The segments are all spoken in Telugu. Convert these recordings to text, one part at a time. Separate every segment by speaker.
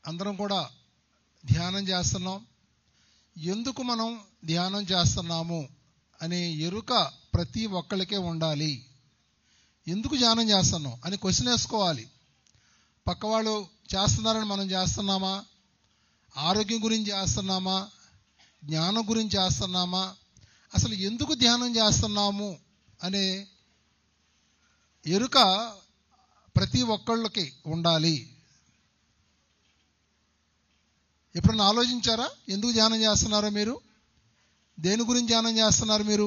Speaker 1: అందరం కూడా ధ్యానం చేస్తున్నాం. ఎందుకు మనం ధ్యానం చేస్తున్నాము అనే ఎరుక ప్రతి ఒక్కళ్ళకే ఉండాలి. ఎందుకు ధ్యానం చేస్తున్నాం అని క్వశ్చన్ వేసుకోవాలి. పక్కవాళ్ళు చేస్తున్నారని మనం చేస్తున్నామా? ఆరోగ్యం గురించి చేస్తున్నామా? జ్ఞానం గురించి చేస్తున్నామా? అసలు ఎందుకు ధ్యానం చేస్తున్నాము అనే ఎరుక ప్రతి ఒక్కళ్ళకి ఉండాలి. ఎప్పుడన్నా ఆలోచించారా ఎందుకు ధ్యానం చేస్తున్నారో? మీరు దేని గురించి ధ్యానం చేస్తున్నారు? మీరు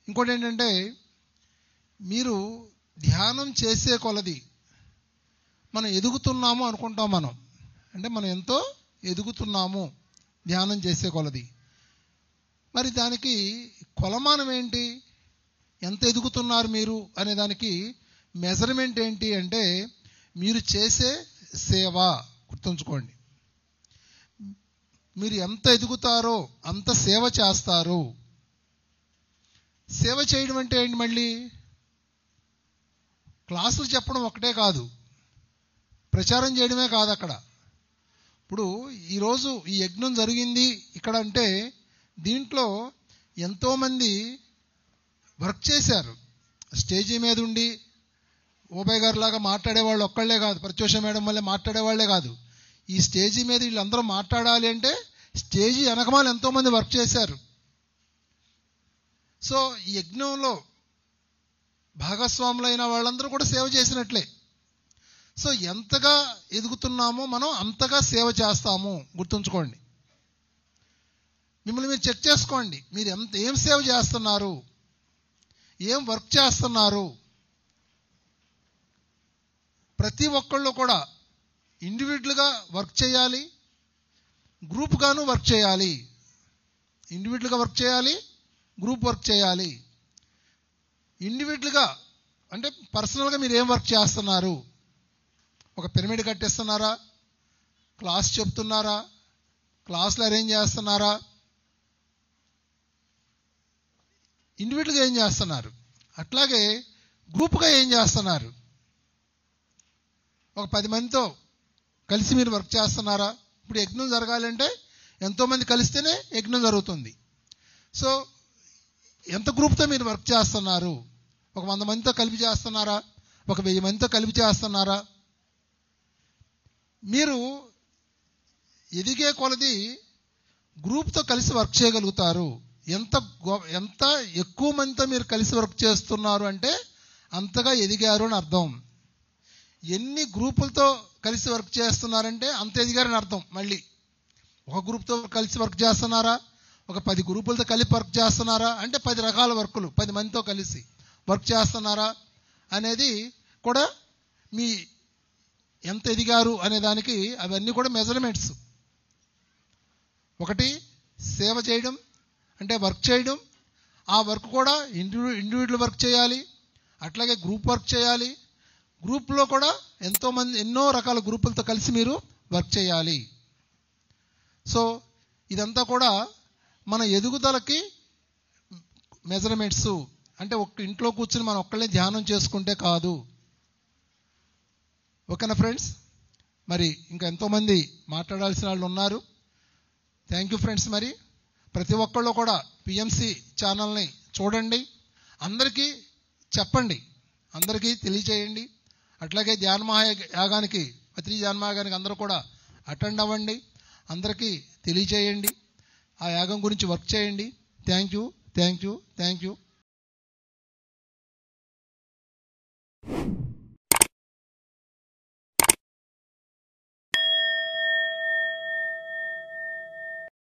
Speaker 1: ఇంకోటి ఏంటంటే, మీరు ధ్యానం చేసే కొలది మనం ఎదుగుతున్నాము అనుకుంటాం. మనం ఎంతో ఎదుగుతున్నాము ధ్యానం చేసే కొలది. మరి దానికి కొలమానం ఏంటి? ఎంత ఎదుగుతున్నారు మీరు అనే దానికి మెజర్మెంట్ ఏంటి అంటే, మీరు చేసే సేవ. గుర్తుంచుకోండి, మీరు ఎంత ఎదుగుతారో అంత సేవ చేస్తారు. సేవ చేయడం అంటే ఏంటి? మళ్ళీ క్లాసులు చెప్పడం ఒకటే కాదు, ప్రచారం చేయడమే కాదు. అక్కడ ఇప్పుడు ఈరోజు ఈ యజ్ఞం జరిగింది ఇక్కడ అంటే దీంట్లో ఎంతోమంది వర్క్ చేశారు. స్టేజీ మీద ఉండి ఓబయ్ గారు లాగా మాట్లాడేవాళ్ళు ఒక్కళ్లే కాదు, ప్రత్యూష మేడం వల్లే మాట్లాడేవాళ్లే కాదు. ఈ స్టేజీ మీద వీళ్ళందరూ మాట్లాడాలి అంటే స్టేజీ వెనకమాల ఎంతోమంది వర్క్ చేశారు. సో ఈ యజ్ఞంలో భాగస్వాములైన వాళ్ళందరూ కూడా సేవ చేసినట్లే. సో ఎంతగా ఎదుగుతున్నామో మనం అంతగా సేవ చేస్తాము. గుర్తుంచుకోండి, మిమ్మల్ని మీరు చెక్ చేసుకోండి. మీరు ఏం సేవ చేస్తున్నారు, ఏం వర్క్ చేస్తున్నారు. ప్రతి ఒక్కళ్ళు కూడా ఇండివిజువల్గా వర్క్ చేయాలి, గ్రూప్గాను వర్క్ చేయాలి. ఇండివిజువల్గా వర్క్ చేయాలి, గ్రూప్ వర్క్ చేయాలి. ఇండివిజువల్గా అంటే పర్సనల్గా మీరు ఏం వర్క్ చేస్తున్నారు? ఒక పిరమిడ్ కట్టిస్తున్నారా? క్లాస్ చెప్తున్నారా? క్లాసులు అరేంజ్ చేస్తున్నారా? ఇండివిజువల్గా ఏం చేస్తున్నారు? అట్లాగే గ్రూప్గా ఏం చేస్తున్నారు? ఒక 10 మందితో కలిసి మీరు వర్క్ చేస్తున్నారా? ఇప్పుడు యజ్ఞం జరగాలంటే ఎంతోమంది కలిస్తేనే యజ్ఞం జరుగుతుంది. సో ఎంత గ్రూప్తో మీరు వర్క్ చేస్తున్నారు? ఒక 100 మందితో కలిపి చేస్తున్నారా? ఒక 1000 మందితో కలిపి చేస్తున్నారా? మీరు ఎదిగే కొలది గ్రూప్తో కలిసి వర్క్ చేయగలుగుతారు. ఎంత ఎక్కువ మందితో మీరు కలిసి వర్క్ చేస్తున్నారు అంటే అంతగా ఎదిగారు అని అర్థం. ఎన్ని గ్రూపులతో కలిసి వర్క్ చేస్తున్నారంటే అంత ఎదిగారని అర్థం. మళ్ళీ ఒక గ్రూప్తో కలిసి వర్క్ చేస్తున్నారా? ఒక 10 గ్రూపులతో కలిపి వర్క్ చేస్తున్నారా అంటే 10 రకాల వర్కులు 10 మందితో కలిసి వర్క్ చేస్తున్నారా అనేది కూడా మీ ఎంత ఎదిగారు అనే దానికి అవన్నీ కూడా మెజర్మెంట్స్. ఒకటి సేవ చేయడం అంటే వర్క్ చేయడం. ఆ వర్క్ కూడా ఇండివిజువల్ వర్క్ చేయాలి, అట్లాగే గ్రూప్ వర్క్ చేయాలి. గ్రూప్లో కూడా ఎన్నో రకాల గ్రూపులతో కలిసి మీరు వర్క్ చేయాలి. సో ఇదంతా కూడా మన ఎదుగుదలకి మెజర్మెంట్స్. అంటే ఇంట్లో కూర్చుని మనం ఒక్కళ్ళే ధ్యానం చేసుకుంటే కాదు. ఓకేనా ఫ్రెండ్స్? మరి ఇంకా ఎంతోమంది మాట్లాడాల్సిన వాళ్ళు ఉన్నారు. Thank you friends. మరి ప్రతి ఒక్కళ్ళు కూడా పిఎంసి ఛానల్ని చూడండి, అందరికీ చెప్పండి, అందరికీ తెలియజేయండి. అట్లాగే ధ్యాన మహాయాగానికి, పత్రి ధ్యాన మహాయాగానికి అందరూ కూడా అటెండ్ అవ్వండి, అందరికీ తెలియజేయండి, ఆ యాగం గురించి వర్క్ చేయండి. Thank you, thank you, thank you.